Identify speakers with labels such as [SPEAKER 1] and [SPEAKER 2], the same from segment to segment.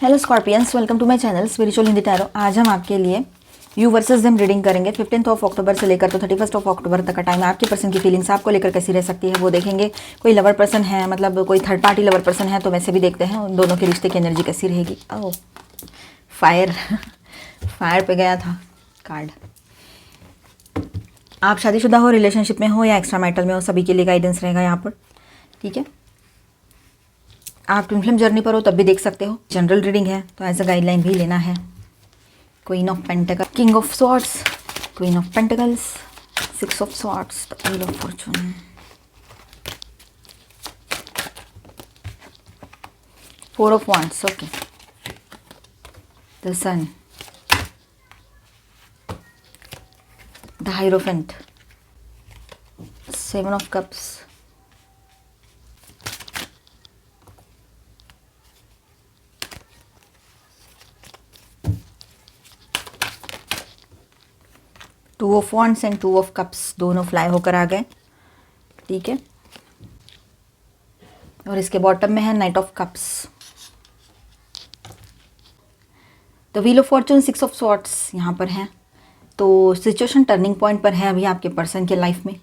[SPEAKER 1] Hello scorpions, welcome to my channel spiritual Hindi tarot. आज हम आपके लिए यू वर्सेस देम रीडिंग करेंगे। 15 अक्टूबर से लेकर तो 31 अक्टूबर तक का टाइम है। आपकी पर्सन की फीलिंग्स आपको लेकर कैसी रह सकती है वो देखेंगे। कोई लवर पर्सन है, मतलब कोई थर्ड पार्टी लवर पर्सन है तो वैसे भी देखते हैं उन दोनों के रिश्ते की एनर्जी कैसी रहेगी। ओह फायर फायर पे गया था कार्ड। आप शादीशुदा हो, रिलेशनशिप में हो या एक्स्ट्रा मैरिटल में हो, सभी के लिए गाइडेंस रहेगा यहाँ पर। ठीक है, आप ट्विन फ्लेम जर्नी पर हो तब भी देख सकते हो। जनरल रीडिंग है तो एज अ गाइडलाइन भी लेना है। Queen of pentacle, king of swords, queen of pentacles, 6 of swords, the wheel of fortune, 4 of wands, okay, the sun, the hierophant, 7 of cups, two of wands and 2 of cups, दोनों fly होकर आ गए। ठीक है, और इसके bottom में है night of cups, the wheel of Fortune, 6 of swords यहाँ पर है। तो सिचुएशन टर्निंग पॉइंट पर है अभी आपके पर्सन के लाइफ में।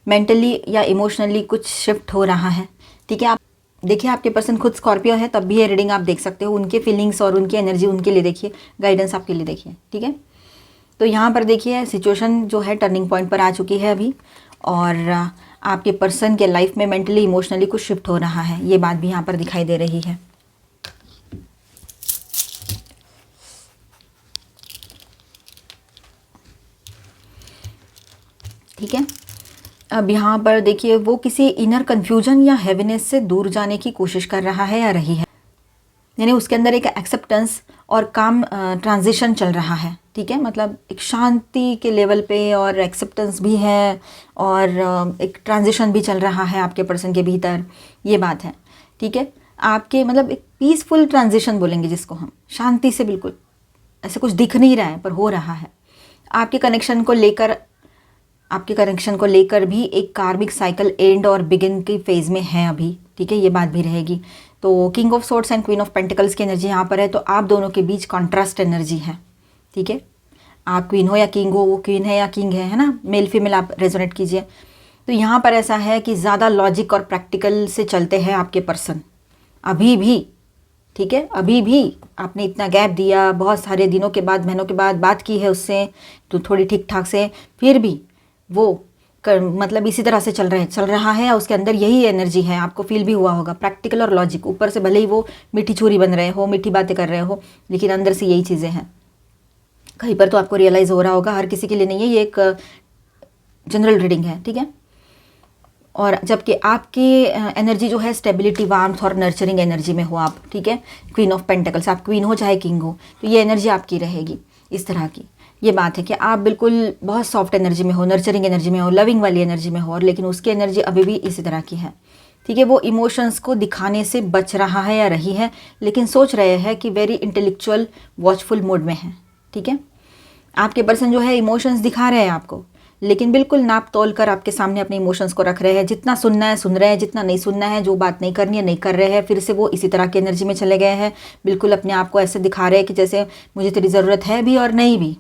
[SPEAKER 1] मेंटली या इमोशनली कुछ शिफ्ट हो रहा है। ठीक है, आप देखिए आपके पर्सन खुद स्कॉर्पियो है तब भी ये रीडिंग आप देख सकते हो। उनके फीलिंग्स और उनकी एनर्जी उनके लिए देखिए, गाइडेंस आपके लिए देखिए। ठीक है, तो यहाँ पर देखिए सिचुएशन जो है टर्निंग पॉइंट पर आ चुकी है अभी, और आपके पर्सन के लाइफ में मेंटली इमोशनली कुछ शिफ्ट हो रहा है, ये बात भी यहाँ पर दिखाई दे रही है। ठीक है, अब यहाँ पर देखिए वो किसी इनर कन्फ्यूजन या हैवीनेस से दूर जाने की कोशिश कर रहा है या रही है, यानी उसके अंदर एक एक्सेप्टेंस और काम ट्रांजिशन चल रहा है। ठीक है, मतलब एक शांति के लेवल पे और एक्सेप्टेंस भी है और एक ट्रांजिशन भी चल रहा है आपके पर्सन के भीतर, ये बात है। ठीक है, आपके मतलब एक पीसफुल ट्रांजिशन बोलेंगे जिसको हम, शांति से, बिल्कुल ऐसे कुछ दिख नहीं रहा है पर हो रहा है। आपके कनेक्शन को लेकर भी एक कार्मिक साइकिल एंड और बिगिन की फेज में है अभी। ठीक है, ये बात भी रहेगी। तो king of swords and queen of pentacles की एनर्जी यहाँ पर है, तो आप दोनों के बीच कॉन्ट्रास्ट एनर्जी है। ठीक है, आप क्वीन हो या किंग हो, वो क्वीन है या किंग है ना, मेल फीमेल आप रेजोनेट कीजिए। तो यहाँ पर ऐसा है कि ज़्यादा लॉजिक और प्रैक्टिकल से चलते हैं आपके पर्सन अभी भी। ठीक है, अभी भी आपने इतना गैप दिया, बहुत सारे दिनों के बाद, महीनों के बाद बात की है उससे तो थोड़ी ठीक ठाक से, फिर भी वो मतलब इसी तरह से चल रहा है। उसके अंदर यही एनर्जी है, आपको फील भी हुआ होगा। प्रैक्टिकल और लॉजिक, ऊपर से भले ही वो मीठी छुरी बन रहे हो, मीठी बातें कर रहे हो, लेकिन अंदर से यही चीज़ें हैं। कहीं पर तो आपको रियलाइज़ हो रहा होगा, हर किसी के लिए नहीं है, ये एक जनरल रीडिंग है। ठीक है, और जबकि आपकी एनर्जी जो है स्टेबिलिटी, वार्मथ और नर्चरिंग एनर्जी में हो आप। ठीक है, क्वीन ऑफ पेंटिकल्स, आप क्वीन हो चाहे किंग हो, तो ये एनर्जी आपकी रहेगी इस तरह की। ये बात है कि आप बिल्कुल बहुत सॉफ्ट एनर्जी में हो, नर्चरिंग एनर्जी में हो, लविंग वाली एनर्जी में हो, और लेकिन उसकी एनर्जी अभी भी इसी तरह की है। ठीक है, वो इमोशंस को दिखाने से बच रहा है या रही है, लेकिन सोच रहे हैं कि वेरी इंटेलेक्चुअल वॉचफुल मोड में है। ठीक है, आपके पर्सन जो है इमोशंस दिखा रहे हैं आपको, लेकिन बिल्कुल नाप तोल कर आपके सामने अपने इमोशंस को रख रहे हैं। जितना सुनना है सुन रहे हैं, जितना नहीं सुनना है, जो बात नहीं करनी है नहीं कर रहे हैं। फिर से वो इसी तरह की एनर्जी में चले गए हैं। बिल्कुल अपने आप को ऐसे दिखा रहे हैं कि जैसे मुझे तेरी ज़रूरत है भी और नहीं भी,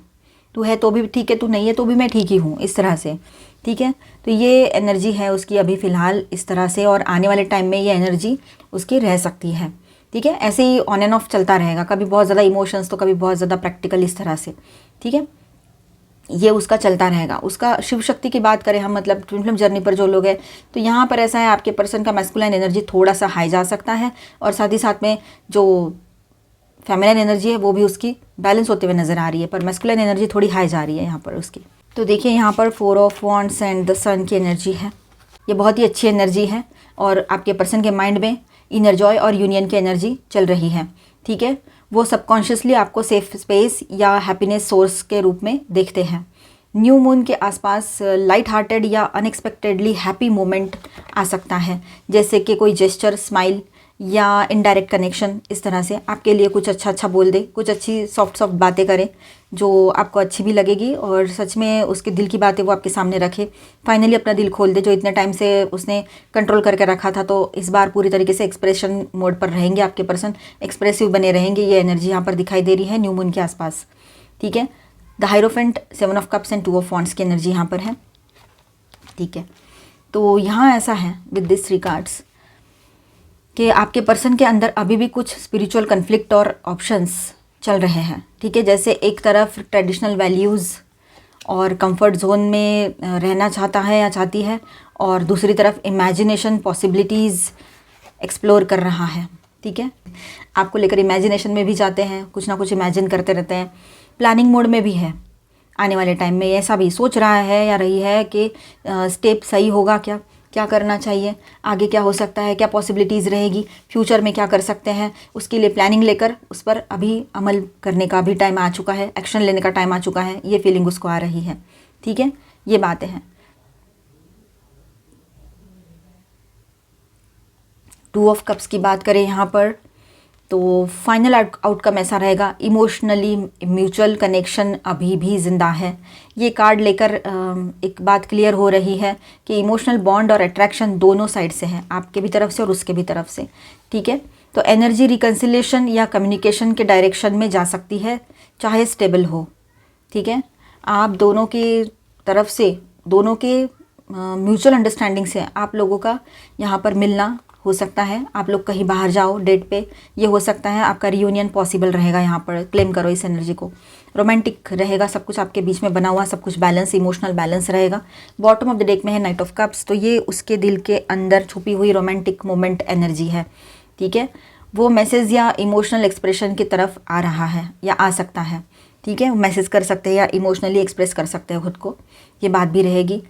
[SPEAKER 1] तू है तो भी ठीक है, तू नहीं है तो भी मैं ठीक ही हूँ, इस तरह से। ठीक है, तो ये एनर्जी है उसकी अभी फ़िलहाल इस तरह से, और आने वाले टाइम में ये एनर्जी उसकी रह सकती है। ठीक है, ऐसे ही ऑन एंड ऑफ चलता रहेगा, कभी बहुत ज़्यादा इमोशंस तो कभी बहुत ज़्यादा प्रैक्टिकल, इस तरह से। ठीक है, ये उसका चलता रहेगा। उसका शिव शक्ति की बात करें हम, मतलब ट्विन फ्लेम जर्नी पर जो लोग हैं, तो यहाँ पर ऐसा है आपके पर्सन का मैस्कुलाइन एनर्जी थोड़ा सा हाई जा सकता है, और साथ ही साथ में जो फेमिनिन एनर्जी है वो भी उसकी बैलेंस होते हुए नज़र आ रही है, पर मैस्कुलाइन एनर्जी थोड़ी हाई जा रही है यहाँ पर उसकी। तो देखिए यहाँ पर 4 ऑफ वांड्स एंड द सन की एनर्जी है। ये बहुत ही अच्छी एनर्जी है, और आपके पर्सन के माइंड में इनर जॉय और यूनियन की एनर्जी चल रही है। ठीक है, वो सबकॉन्शियसली आपको सेफ स्पेस या हैप्पीनेस सोर्स के रूप में देखते हैं। न्यू मून के आसपास लाइट हार्टेड या अनएक्सपेक्टेडली हैप्पी मोमेंट आ सकता है, जैसे कि कोई जेस्चर, स्माइल या इनडायरेक्ट कनेक्शन, इस तरह से आपके लिए कुछ अच्छा अच्छा बोल दे, कुछ अच्छी सॉफ्ट सॉफ्ट बातें करे जो आपको अच्छी भी लगेगी और सच में उसके दिल की बातें वो आपके सामने रखे, फाइनली अपना दिल खोल दे जो इतने टाइम से उसने कंट्रोल करके रखा था। तो इस बार पूरी तरीके से एक्सप्रेशन मोड पर रहेंगे आपके पर्सन, एक्सप्रेसिव बने रहेंगे, ये एनर्जी यहाँ पर दिखाई दे रही है न्यू मून के आसपास। ठीक है, the hierophant, 7 of cups and 2 of wands की एनर्जी यहाँ पर है। ठीक है, तो यहाँ ऐसा है विद दिस 3 कार्ड्स कि आपके पर्सन के अंदर अभी भी कुछ स्पिरिचुअल कन्फ्लिक्ट और ऑप्शंस चल रहे हैं। ठीक है, जैसे एक तरफ ट्रेडिशनल वैल्यूज़ और कंफर्ट जोन में रहना चाहता है या चाहती है, और दूसरी तरफ इमेजिनेशन पॉसिबिलिटीज़ एक्सप्लोर कर रहा है। ठीक है, आपको लेकर इमेजिनेशन में भी जाते हैं, कुछ ना कुछ इमेजिन करते रहते हैं, प्लानिंग मोड में भी है। आने वाले टाइम में ऐसा भी सोच रहा है या रही है कि स्टेप सही होगा, क्या क्या करना चाहिए, आगे क्या हो सकता है, क्या पॉसिबिलिटीज़ रहेगी, फ्यूचर में क्या कर सकते हैं, उसके लिए प्लानिंग लेकर उस पर अभी अमल करने का भी टाइम आ चुका है, एक्शन लेने का टाइम आ चुका है, ये फीलिंग उसको आ रही है। ठीक है, ये बातें हैं। 2 ऑफ कप्स की बात करें यहाँ पर तो फाइनल आउटकम ऐसा रहेगा, इमोशनली म्यूचुअल कनेक्शन अभी भी ज़िंदा है। ये कार्ड लेकर एक बात क्लियर हो रही है कि इमोशनल बॉन्ड और अट्रैक्शन दोनों साइड से है, आपके भी तरफ से और उसके भी तरफ से। ठीक है, तो एनर्जी रिकन्सिलेशन या कम्युनिकेशन के डायरेक्शन में जा सकती है, चाहे स्टेबल हो। ठीक है, आप दोनों की तरफ से, दोनों के म्यूचुअल अंडरस्टैंडिंग से आप लोगों का यहाँ पर मिलना हो सकता है। आप लोग कहीं बाहर जाओ डेट पे, ये हो सकता है आपका रियूनियन पॉसिबल रहेगा। यहाँ पर क्लेम करो इस एनर्जी को, रोमांटिक रहेगा सब कुछ आपके बीच में बना हुआ, सब कुछ बैलेंस, इमोशनल बैलेंस रहेगा। बॉटम ऑफ द डेक में है नाइट ऑफ कप्स, तो ये उसके दिल के अंदर छुपी हुई रोमांटिक मोमेंट एनर्जी है। ठीक है, वो मैसेज या इमोशनल एक्सप्रेशन की तरफ आ रहा है या आ सकता है। ठीक है, मैसेज कर सकते हैं या इमोशनली एक्सप्रेस कर सकते हैं खुद को, ये बात भी रहेगी।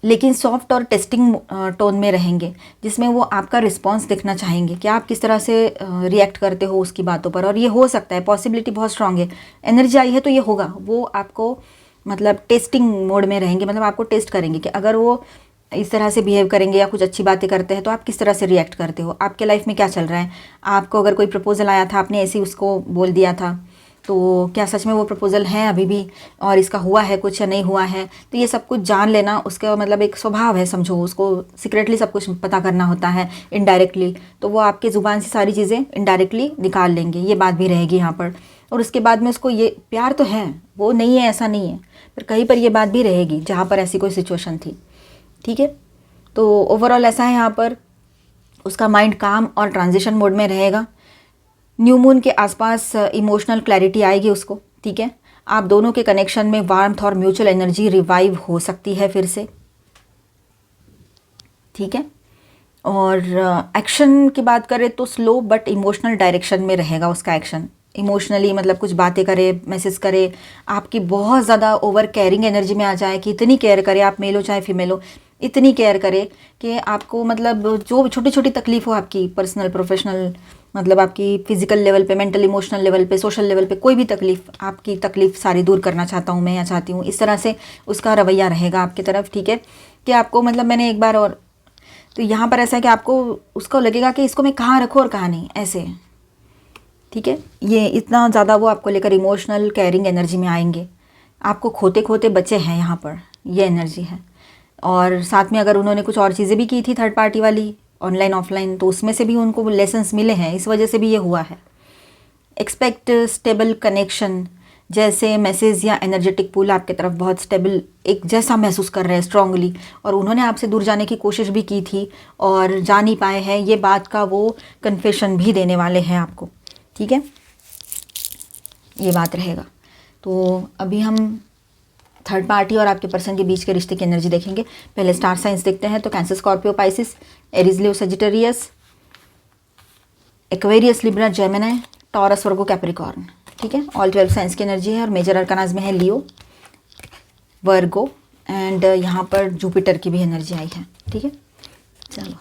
[SPEAKER 1] लेकिन सॉफ्ट और टेस्टिंग टोन में रहेंगे, जिसमें वो आपका रिस्पॉन्स देखना चाहेंगे कि आप किस तरह से रिएक्ट करते हो उसकी बातों पर। और ये हो सकता है, पॉसिबिलिटी बहुत स्ट्रांग है, एनर्जी आई है तो ये होगा। वो आपको मतलब टेस्टिंग मोड में रहेंगे, मतलब आपको टेस्ट करेंगे कि अगर वो इस तरह से बिहेव करेंगे या कुछ अच्छी बातें करते हैं तो आप किस तरह से रिएक्ट करते हो, आपके लाइफ में क्या चल रहा है। आपको अगर कोई प्रपोजल आया था, आपने ऐसे ही उसको बोल दिया था, तो क्या सच में वो प्रपोज़ल है अभी भी, और इसका हुआ है कुछ या नहीं हुआ है। तो ये सब कुछ जान लेना उसका मतलब एक स्वभाव है, समझो। उसको सीक्रेटली सब कुछ पता करना होता है इनडायरेक्टली, तो वो आपके ज़ुबान से सारी चीज़ें इनडायरेक्टली निकाल लेंगे, ये बात भी रहेगी यहाँ पर। और उसके बाद में उसको ये प्यार तो है, वो नहीं है ऐसा नहीं है, पर कहीं पर ये बात भी रहेगी जहाँ पर ऐसी कोई सिचुएशन थी। ठीक है, तो ओवरऑल ऐसा है, यहाँ पर उसका माइंड काम और ट्रांजिशन मोड में रहेगा। न्यू मून के आसपास इमोशनल क्लैरिटी आएगी उसको। ठीक है, आप दोनों के कनेक्शन में वार्मथ और म्यूचुअल एनर्जी रिवाइव हो सकती है फिर से। ठीक है, और एक्शन की बात करें तो स्लो बट इमोशनल डायरेक्शन में रहेगा उसका एक्शन। इमोशनली मतलब कुछ बातें करे, मैसेज करे, आपकी बहुत ज़्यादा ओवर केयरिंग एनर्जी में आ जाए कि इतनी केयर करे, आप मेल हो चाहे फीमेल हो, इतनी केयर करे कि आपको मतलब जो छोटी छोटी तकलीफ हो आपकी, पर्सनल प्रोफेशनल, मतलब आपकी फिजिकल लेवल पे, मेंटल इमोशनल लेवल पे, सोशल लेवल पे, कोई भी तकलीफ, आपकी तकलीफ सारी दूर करना चाहता हूँ मैं या चाहती हूँ, इस तरह से उसका रवैया रहेगा आपकी तरफ। ठीक है, कि आपको मतलब मैंने एक बार और, तो यहाँ पर ऐसा है कि आपको उसको लगेगा कि इसको मैं कहाँ रखूँ और कहाँ नहीं, ऐसे। ठीक है, ये इतना ज़्यादा वो आपको लेकर इमोशनल केयरिंग एनर्जी में आएंगे। आपको खोते खोते बचे हैं यहाँ पर, ये एनर्जी है। और साथ में अगर उन्होंने कुछ और चीज़ें भी की थी थर्ड पार्टी वाली, ऑनलाइन ऑफलाइन, तो उसमें से भी उनको लेसन्स मिले हैं, इस वजह से भी ये हुआ है। एक्सपेक्ट स्टेबल कनेक्शन, जैसे मैसेज या एनर्जेटिक पुल आपके तरफ बहुत स्टेबल एक जैसा महसूस कर रहे हैं स्ट्रांगली, और उन्होंने आपसे दूर जाने की कोशिश भी की थी और जा नहीं पाए हैं, ये बात का वो कन्फेशन भी देने वाले हैं आपको। ठीक है, ये बात रहेगा। तो अभी हम थर्ड पार्टी और आपके पर्सन के बीच के रिश्ते की एनर्जी देखेंगे। पहले स्टार साइंस देखते हैं, तो Cancer, Scorpio, Pisces, Aries, Leo, Sagittarius, Aquarius, Libra, Gemini, Taurus, Virgo, Capricorn. ठीक है, ऑल 12 साइंस की एनर्जी है और मेजर अरकानाज में है लियो, वर्गो एंड यहाँ पर जुपिटर की भी एनर्जी आई है। ठीक है, चलो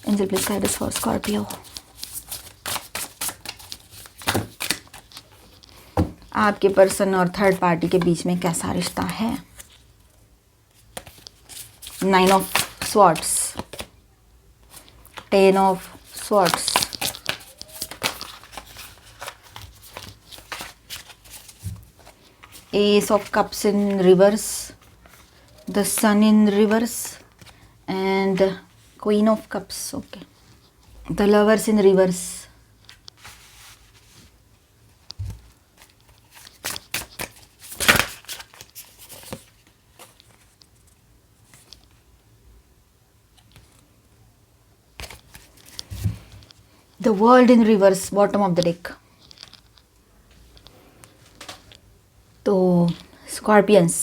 [SPEAKER 1] angel please guide us for Scorpio. आपके पर्सन और थर्ड पार्टी के बीच में कैसा रिश्ता है? 9 of swords, 10 of swords, Ace of Cups in reverse, the Sun in reverse, and Queen of Cups. Okay, the Lovers in reverse. The World in reverse, bottom of the deck. तो Scorpions,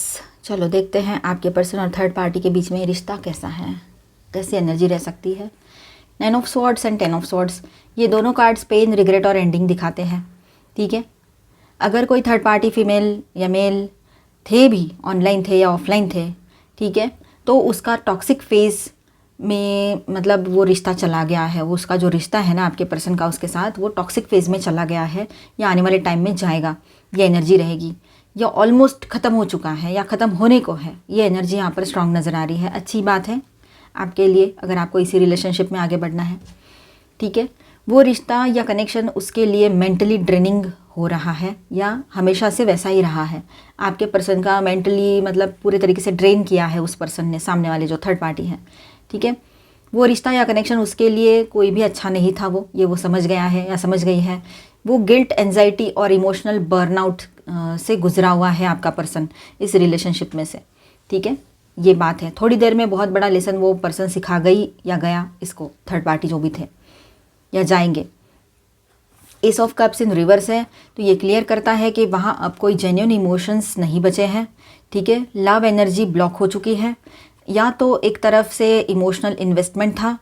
[SPEAKER 1] चलो देखते हैं आपके person और third party के बीच में रिश्ता कैसा है, कैसी एनर्जी रह सकती है। 9 of swords and 10 of swords, ये दोनों कार्ड्स पेन, रिग्रेट और एंडिंग दिखाते हैं। ठीक है, अगर कोई थर्ड पार्टी फीमेल या मेल थे भी, ऑनलाइन थे या ऑफलाइन थे, ठीक है, तो उसका टॉक्सिक फेज में मतलब वो रिश्ता चला गया है, वो उसका जो रिश्ता है ना आपके पर्सन का उसके साथ, वो टॉक्सिक फेज में चला गया है या आने वाले टाइम में जाएगा, ये एनर्जी रहेगी, या ऑलमोस्ट ख़त्म हो चुका है या ख़त्म होने को है, ये एनर्जी यहाँ पर स्ट्रांग नज़र आ रही है। अच्छी बात है आपके लिए अगर आपको इसी रिलेशनशिप में आगे बढ़ना है। ठीक है, वो रिश्ता या कनेक्शन उसके लिए मेंटली ड्रेनिंग हो रहा है या हमेशा से वैसा ही रहा है। आपके पर्सन का मेंटली मतलब पूरे तरीके से ड्रेन किया है उस पर्सन ने, सामने वाले जो थर्ड पार्टी है। ठीक है, वो रिश्ता या कनेक्शन उसके लिए कोई भी अच्छा नहीं था, वो समझ गया है या समझ गई है। वो गिल्ट, एंजाइटी और इमोशनल बर्नआउट से गुजरा हुआ है आपका पर्सन इस रिलेशनशिप में से। ठीक है, ये बात है। थोड़ी देर में बहुत बड़ा लेसन वो पर्सन सिखा गई या गया इसको, थर्ड पार्टी जो भी थे या जाएंगे। S of cups in reverse है, तो ये क्लियर करता है कि वहाँ अब कोई जेन्युइन इमोशंस नहीं बचे हैं। ठीक है, लव एनर्जी ब्लॉक हो चुकी है, या तो एक तरफ से इमोशनल इन्वेस्टमेंट था,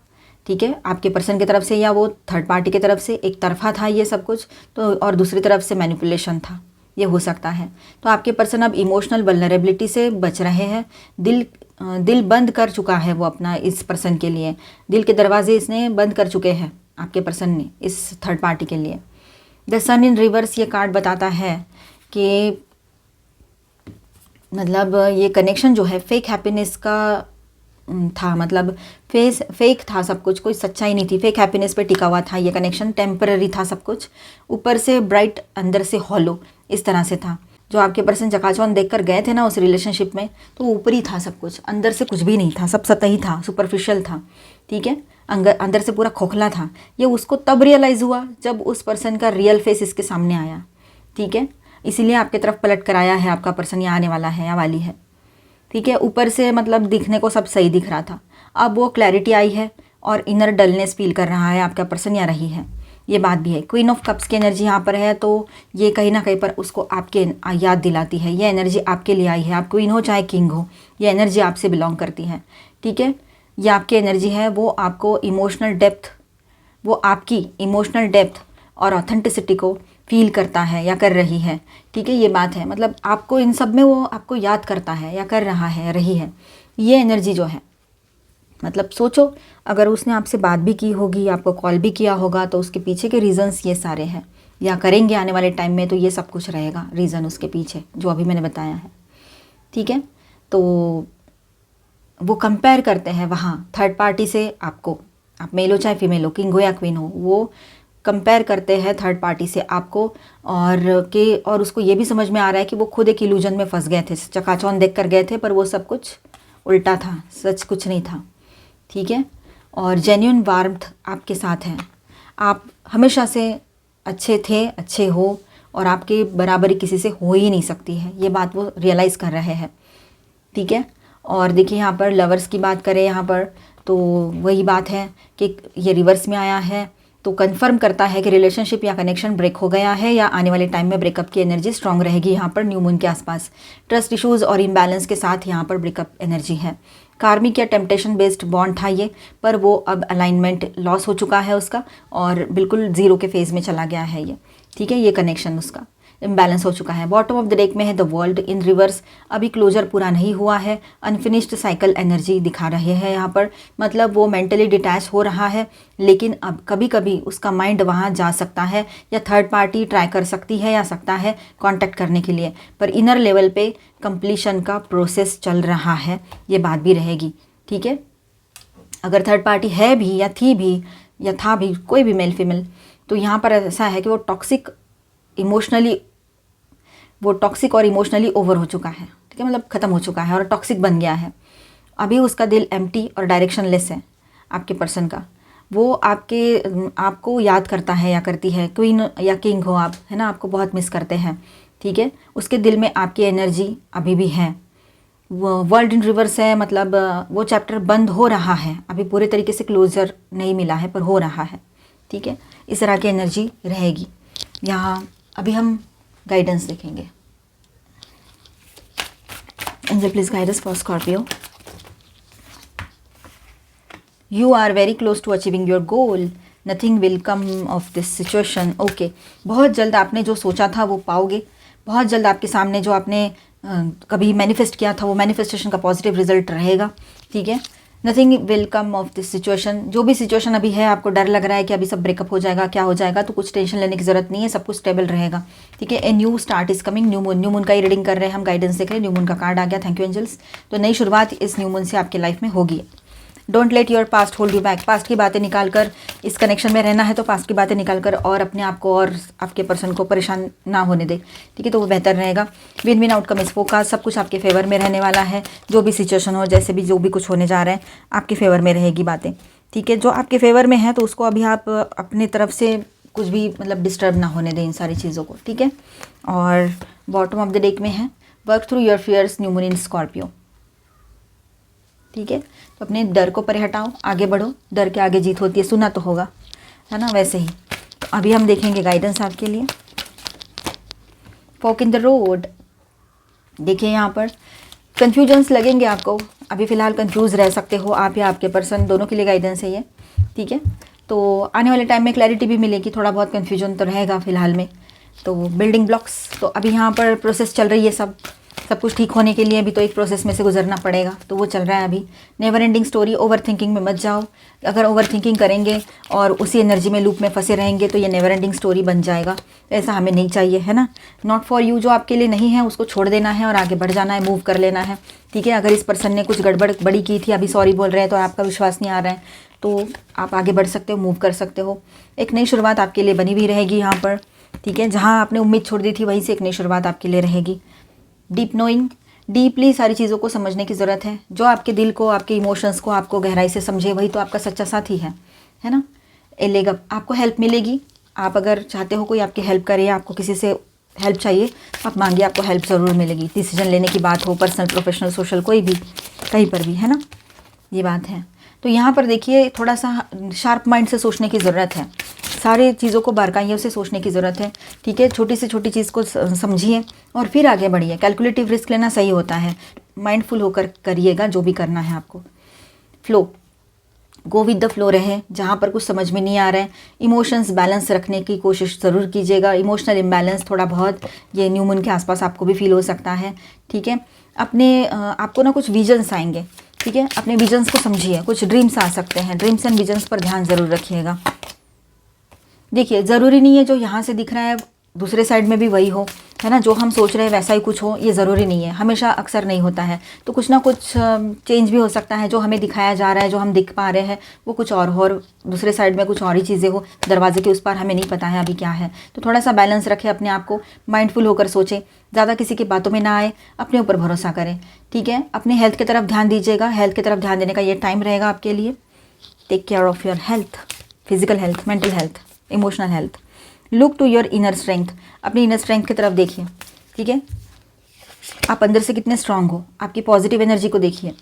[SPEAKER 1] ठीक है, आपके पर्सन की तरफ से, या वो थर्ड पार्टी की तरफ से एक तरफा था ये सब कुछ, तो और दूसरी तरफ से मैनिपुलेशन था, ये हो सकता है। तो आपके पर्सन अब इमोशनल वल्नरेबिलिटी से बच रहे हैं। दिल बंद कर चुका है वो अपना, इस पर्सन के लिए दिल के दरवाजे इसने बंद कर चुके हैं आपके पर्सन ने इस थर्ड पार्टी के लिए। द सन इन रिवर्स ये कार्ड बताता है कि मतलब ये कनेक्शन जो है फेक हैप्पीनेस का था, मतलब फेक था सब कुछ, कोई सच्चाई नहीं थी, फेक हैप्पीनेस पे टिका हुआ था ये कनेक्शन, टेम्पररी था सब कुछ, ऊपर से ब्राइट अंदर से हॉलो, इस तरह से था। जो आपके पर्सन चकाचौंध देखकर गए थे ना उस रिलेशनशिप में, तो ऊपरी था सब कुछ, अंदर से कुछ भी नहीं था, सब सतही था, सुपरफिशियल था। ठीक है, अंदर से पूरा खोखला था। ये उसको तब रियलाइज़ हुआ जब उस पर्सन का रियल फेस इसके सामने आया। ठीक है, इसीलिए आपकी तरफ पलट कर आया है आपका पर्सन, या आने वाला है या वाली है। ठीक है, ऊपर से मतलब दिखने को सब सही दिख रहा था, अब वो क्लैरिटी आई है और इनर डलनेस फील कर रहा है आपका पर्सन या रही है, ये बात भी है। क्वीन ऑफ कप्स की एनर्जी यहाँ पर है, तो ये कहीं ना कहीं पर उसको आपके याद दिलाती है, ये एनर्जी आपके लिए आई है, आप क्वीन हो चाहे किंग हो, ये एनर्जी आपसे बिलोंग करती है। ठीक है, ये आपकी एनर्जी है, वो आपको इमोशनल डेप्थ, वो आपकी इमोशनल डेप्थ और ऑथेंटिसिटी को फील करता है या कर रही है। ठीक है, ये बात है, मतलब आपको इन सब में वो आपको याद करता है या कर रहा है, रही है, ये एनर्जी जो है। मतलब सोचो अगर उसने आपसे बात भी की होगी, आपको कॉल भी किया होगा, तो उसके पीछे के रीज़न्स ये सारे हैं, या करेंगे आने वाले टाइम में, तो ये सब कुछ रहेगा रीज़न उसके पीछे जो अभी मैंने बताया है। ठीक है, तो वो कंपेयर करते हैं वहाँ थर्ड पार्टी से आपको, आप मेल हो चाहे फीमेल हो, किंग हो या क्वीन हो, वो कंपेयर करते हैं थर्ड पार्टी से आपको, और उसको ये भी समझ में आ रहा है कि वो खुद एक इल्यूजन में फंस गए थे, चकाचौंध देख कर गए थे, पर वो सब कुछ उल्टा था, सच कुछ नहीं था। ठीक है, और जेन्युइन वार्मथ आपके साथ है, आप हमेशा से अच्छे थे, अच्छे हो, और आपकी बराबरी किसी से हो ही नहीं सकती है, ये बात वो रियलाइज़ कर रहे हैं। ठीक है, और देखिए यहाँ पर लवर्स की बात करें यहाँ पर, तो वही बात है कि ये रिवर्स में आया है, तो कंफर्म करता है कि रिलेशनशिप या कनेक्शन ब्रेक हो गया है, या आने वाले टाइम में ब्रेकअप की एनर्जी स्ट्रांग रहेगी यहाँ पर न्यू मून के आसपास। ट्रस्ट इश्यूज़ और इम्बैलेंस के साथ यहाँ पर ब्रेकअप एनर्जी है। कार्मिक या टेम्पटेशन बेस्ड बॉन्ड था ये, पर वो अब अलाइनमेंट लॉस हो चुका है उसका, और बिल्कुल ज़ीरो के फेज़ में चला गया है ये। ठीक है, ये कनेक्शन उसका इम्बैलेंस हो चुका है। बॉटम ऑफ द डेक में है द वर्ल्ड इन रिवर्स, अभी क्लोजर पूरा नहीं हुआ है, अनफिनिश्ड साइकिल एनर्जी दिखा रहे हैं यहाँ पर, मतलब वो मेंटली डिटैच हो रहा है, लेकिन अब कभी कभी उसका माइंड वहाँ जा सकता है, या थर्ड पार्टी ट्राई कर सकती है या सकता है कांटेक्ट करने के लिए, पर इनर लेवल पे कंप्लीशन का प्रोसेस चल रहा है, ये बात भी रहेगी। ठीक है। अगर थर्ड पार्टी है भी या थी भी या था भी, कोई भी मेल फीमेल, तो यहाँ पर ऐसा है कि वो टॉक्सिक और इमोशनली ओवर हो चुका है, ठीक है, मतलब ख़त्म हो चुका है और टॉक्सिक बन गया है। अभी उसका दिल एम्प्टी और डायरेक्शनलेस है आपके पर्सन का। वो आपको याद करता है या करती है, क्वीन या किंग हो आप, है ना, आपको बहुत मिस करते हैं, ठीक है। उसके दिल में आपकी एनर्जी अभी भी है। वो वर्ल्ड इन रिवर्स है, मतलब वो चैप्टर बंद हो रहा है, अभी पूरे तरीके से क्लोजर नहीं मिला है पर हो रहा है, ठीक है। इस तरह की एनर्जी रहेगी यहाँ। अभी हम गाइडेंस देखेंगे। Angel please guide us for Scorpio. You are very close to achieving your goal. Nothing will come of this situation. Okay. बहुत जल्द आपने जो सोचा था वो पाओगे। बहुत जल्द आपके सामने जो आपने कभी मैनिफेस्ट किया था वो मैनिफेस्टेशन का पॉजिटिव रिजल्ट रहेगा, ठीक है। Nothing will come of this situation. जो भी सिचुएशन अभी है, आपको डर लग रहा है कि अभी सब ब्रेकअप हो जाएगा, क्या हो जाएगा, तो कुछ टेंशन लेने की ज़रूरत नहीं है, सब कुछ स्टेबल रहेगा, ठीक है। A new start is coming. New moon का ही रीडिंग कर रहे हैं हम, गाइडेंस देख रहे हैं। न्यू मून का कार्ड आ गया, थैंक यू एंजल्स। तो नई शुरुआत इस न्यू मून से आपके लाइफ में होगी। Don't let your past hold you back. Past की बातें निकाल कर, इस कनेक्शन में रहना है तो पास्ट की बातें निकाल कर और अपने आप को और आपके पर्सन को परेशान ना होने दे, ठीक है, तो वो बेहतर रहेगा। विन विन आउटकम इस फोकस, सब कुछ आपके फेवर में रहने वाला है। जो भी सिचुएशन हो, जैसे भी जो भी कुछ होने जा रहा है, आपके फेवर में रहेगी बातें, ठीक है। जो आपके फेवर में है तो उसको अभी आप अपनी तरफ से कुछ भी मतलब डिस्टर्ब ना होने दें इन सारी चीज़ों को, ठीक है। और बॉटम ऑफ द डेक में है work through your fears, new moon in Scorpio, ठीक है। तो अपने डर को परे हटाओ, आगे बढ़ो। डर के आगे जीत होती है, सुना तो होगा, है ना, वैसे ही। तो अभी हम देखेंगे गाइडेंस आपके लिए। Fork in the road. देखिए यहाँ पर कन्फ्यूजन्स लगेंगे आपको, अभी फ़िलहाल कंफ्यूज रह सकते हो आप या आपके पर्सन, दोनों के लिए गाइडेंस है ये, ठीक है। तो आने वाले टाइम में क्लैरिटी भी मिलेगी, थोड़ा बहुत कन्फ्यूजन तो रहेगा फ़िलहाल में। तो बिल्डिंग ब्लॉक्स, तो अभी यहाँ पर प्रोसेस चल रही है, सब कुछ ठीक होने के लिए भी तो एक प्रोसेस में से गुजरना पड़ेगा, तो वो चल रहा है अभी। Never ending story. Over thinking में मत जाओ। अगर ओवर थिंकिंग करेंगे और उसी एनर्जी में लूप में फंसे रहेंगे तो ये नेवर एंडिंग स्टोरी बन जाएगा, ऐसा हमें नहीं चाहिए, है ना। नॉट फॉर यू, जो आपके लिए नहीं है उसको छोड़ देना है और आगे बढ़ जाना है, मूव कर लेना है, ठीक है। अगर इस पर्सन ने कुछ गड़बड़ बड़ी की थी, अभी सॉरी बोल रहे हैं तो आपका विश्वास नहीं आ रहा है, तो आप आगे बढ़ सकते हो, मूव कर सकते हो। एक नई शुरुआत आपके लिए बनी भी रहेगी यहाँ पर, ठीक है। जहाँ आपने उम्मीद छोड़ दी थी वहीं से एक नई शुरुआत आपके लिए रहेगी। डीप नोइंग, डीपली सारी चीज़ों को समझने की ज़रूरत है। जो आपके दिल को, आपके इमोशंस को आपको गहराई से समझे, वही तो आपका सच्चा साथी है ना। ए लेग अप, आपको हेल्प मिलेगी। आप अगर चाहते हो कोई आपकी हेल्प करे, आपको किसी से हेल्प चाहिए, आप मांगिए, आपको हेल्प ज़रूर मिलेगी। डिसीजन लेने की बात हो, पर्सनल, प्रोफेशनल, सोशल, कोई भी, कहीं पर भी, है ना, ये बात है। तो यहाँ पर देखिए थोड़ा सा शार्प माइंड से सोचने की ज़रूरत है, सारी चीज़ों को बारकाइयों से सोचने की ज़रूरत है, ठीक है। छोटी से छोटी चीज़ को समझिए और फिर आगे बढ़िए। कैलकुलेटिव रिस्क लेना सही होता है, माइंडफुल होकर करिएगा जो भी करना है आपको। Flow, go with the flow रहे। जहाँ पर कुछ समझ में नहीं आ रहा है, इमोशंस बैलेंस रखने की कोशिश ज़रूर कीजिएगा। इमोशनल इम्बैलेंस थोड़ा बहुत ये न्यू मून के आसपास आपको भी फील हो सकता है, ठीक है। आपको ना कुछ विजन्स आएंगे, ठीक है। अपने विजन्स को समझिए, कुछ ड्रीम्स आ सकते हैं, ड्रीम्स एंड विजन्स पर ध्यान ज़रूर रखिएगा। देखिए ज़रूरी नहीं है जो यहाँ से दिख रहा है दूसरे साइड में भी वही हो, है ना। जो हम सोच रहे हैं वैसा ही कुछ हो, ये ज़रूरी नहीं है, हमेशा अक्सर नहीं होता है। तो कुछ ना कुछ चेंज भी हो सकता है। जो हमें दिखाया जा रहा है, जो हम दिख पा रहे हैं, वो कुछ और दूसरे साइड में कुछ और ही चीज़ें हो, दरवाजे के उस पार हमें नहीं पता है अभी क्या है। तो थोड़ा सा बैलेंस रखें अपने आप को, माइंडफुल होकर सोचें, ज़्यादा किसी की बातों में ना आए, अपने ऊपर भरोसा करें, ठीक है। अपने हेल्थ की तरफ ध्यान दीजिएगा, हेल्थ की तरफ ध्यान देने का ये टाइम रहेगा आपके लिए। Take care of your health, physical health, mental health, emotional health. Look to your inner strength, अपनी इनर स्ट्रेंथ की तरफ देखिए, ठीक है। आप अंदर से कितने स्ट्रांग हो, आपकी पॉजिटिव एनर्जी को देखिए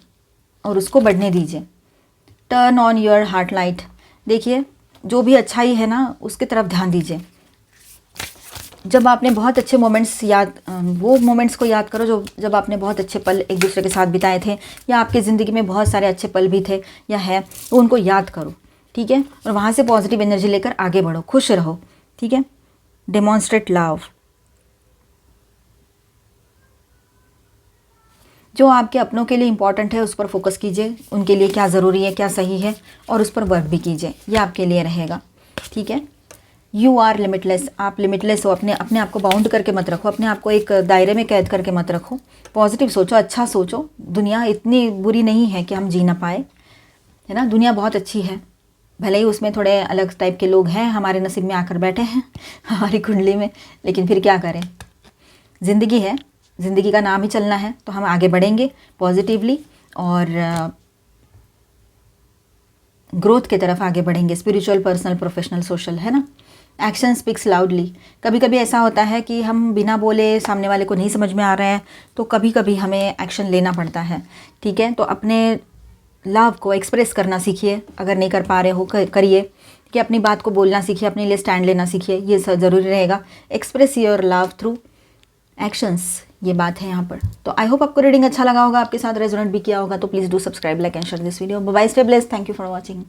[SPEAKER 1] और उसको बढ़ने दीजिए। Turn on your heart light, देखिए जो भी अच्छाई है ना उसकी तरफ ध्यान दीजिए। जब आपने बहुत अच्छे मोमेंट्स वो मोमेंट्स को याद करो जब आपने बहुत अच्छे पल एक दूसरे के साथ बिताए थे, या आपकी ज़िंदगी में बहुत सारे अच्छे पल भी थे या है, तो उनको याद करो, ठीक है। और वहाँ से पॉजिटिव एनर्जी लेकर आगे बढ़ो, खुश रहो, ठीक है। डेमॉन्स्ट्रेट लव, जो आपके अपनों के लिए इम्पॉर्टेंट है उस पर फोकस कीजिए, उनके लिए क्या ज़रूरी है, क्या सही है, और उस पर वर्क भी कीजिए, ये आपके लिए रहेगा, ठीक है। यू आर लिमिटलेस, आप लिमिटलेस हो, अपने आप को बाउंड करके मत रखो, अपने आप को एक दायरे में कैद करके मत रखो, पॉजिटिव सोचो, अच्छा सोचो। दुनिया इतनी बुरी नहीं है कि हम जी ना पाए, है ना। दुनिया बहुत अच्छी है, भले ही उसमें थोड़े अलग टाइप के लोग हैं हमारे नसीब में आकर बैठे हैं हमारी कुंडली में, लेकिन फिर क्या करें, ज़िंदगी है, ज़िंदगी का नाम ही चलना है, तो हम आगे बढ़ेंगे पॉजिटिवली और ग्रोथ की तरफ आगे बढ़ेंगे, स्पिरिचुअल, पर्सनल, प्रोफेशनल, सोशल, है ना। Action speaks loudly. कभी कभी ऐसा होता है कि हम बिना बोले सामने वाले को नहीं समझ में आ रहा है, तो कभी कभी हमें एक्शन लेना पड़ता है, ठीक है। तो अपने लव को एक्सप्रेस करना सीखिए, अगर नहीं कर पा रहे हो करिए, कि अपनी बात को बोलना सीखिए, अपने लिए स्टैंड लेना सीखिए, ये ज़रूरी रहेगा। Express your love through actions, ये बात है यहाँ पर। तो आई होप आपको रीडिंग अच्छा लगा होगा, आपके साथ रेजोनेट भी किया होगा, तो please do subscribe, like and share this video. Bye, stay blessed, thank you for watching.